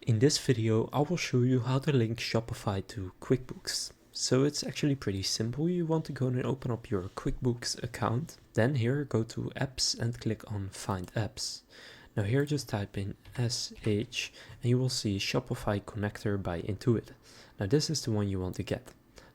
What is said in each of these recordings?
In this video, I will show you how to link Shopify to QuickBooks. So it's actually pretty simple. You want to go and open up your QuickBooks account. Then here, go to Apps and click on Find Apps. Now here, just type in SH and you will see Shopify Connector by Intuit. Now this is the one you want to get.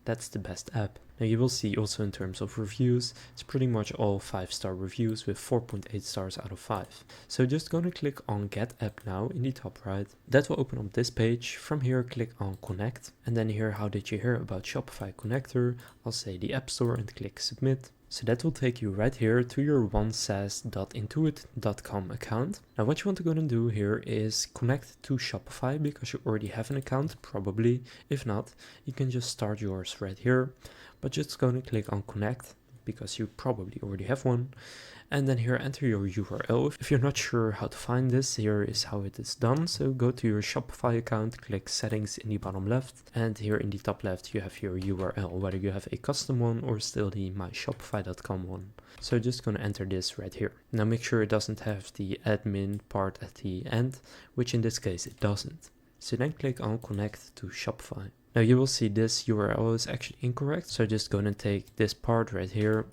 That's the best app. Now you will see also in terms of reviews, it's pretty much all 5-star reviews with 4.8 stars out of 5. So just gonna click on Get App Now in the top right. That will open up this page. From here, click on Connect. And then here, how did you hear about Shopify Connector? I'll say the App Store and click Submit. So that will take you right here to your onesas.intuit.com account. Now what you want to go and do here is connect to Shopify because you already have an account, probably. If not, you can just start yours right here. But just go and click on connect because you probably already have one. And then here, enter your URL. If you're not sure how to find this, here is how it is done. So go to your Shopify account, click settings in the bottom left. And here in the top left, you have your URL, whether you have a custom one or still the myshopify.com one. So just gonna enter this right here. Now make sure it doesn't have the admin part at the end, which in this case it doesn't. So then click on connect to Shopify. Now you will see this URL is actually incorrect. So just gonna take this part right here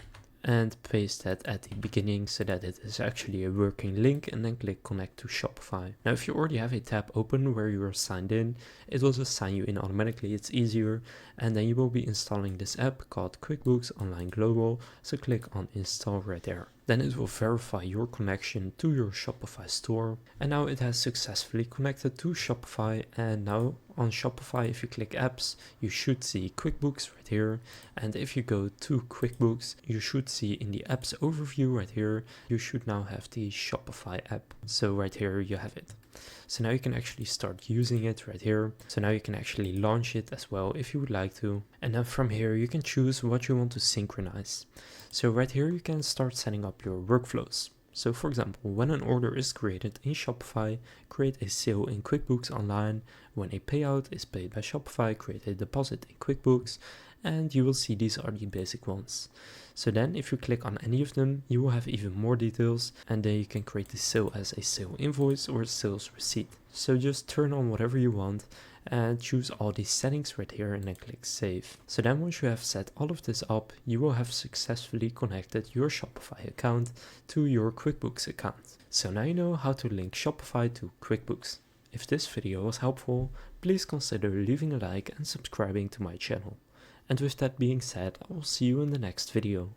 and paste that at the beginning so that it is actually a working link, and then click connect to Shopify. Now if you already have a tab open where you are signed in, it will just sign you in automatically. It's easier, and then you will be installing this app called QuickBooks Online Global, so click on install right there. Then it will verify your connection to your Shopify store, and now it has successfully connected to Shopify. And now on Shopify, if you click apps, you should see QuickBooks right here, and if you go to QuickBooks, you should see in the apps overview right here, you should now have the Shopify app. So right here you have it. So now you can actually start using it right here. So now you can actually launch it as well if you would like to. And then from here you can choose what you want to synchronize. So right here you can start setting up your workflows. So for example, when an order is created in Shopify, create a sale in QuickBooks Online. When a payout is paid by Shopify, create a deposit in QuickBooks. And you will see these are the basic ones. So then if you click on any of them, you will have even more details, and then you can create the sale as a sale invoice or a sales receipt. So just turn on whatever you want and choose all these settings right here and then click save. So then once you have set all of this up, you will have successfully connected your Shopify account to your QuickBooks account. So now you know how to link Shopify to QuickBooks. If this video was helpful, please consider leaving a like and subscribing to my channel. And with that being said, I will see you in the next video.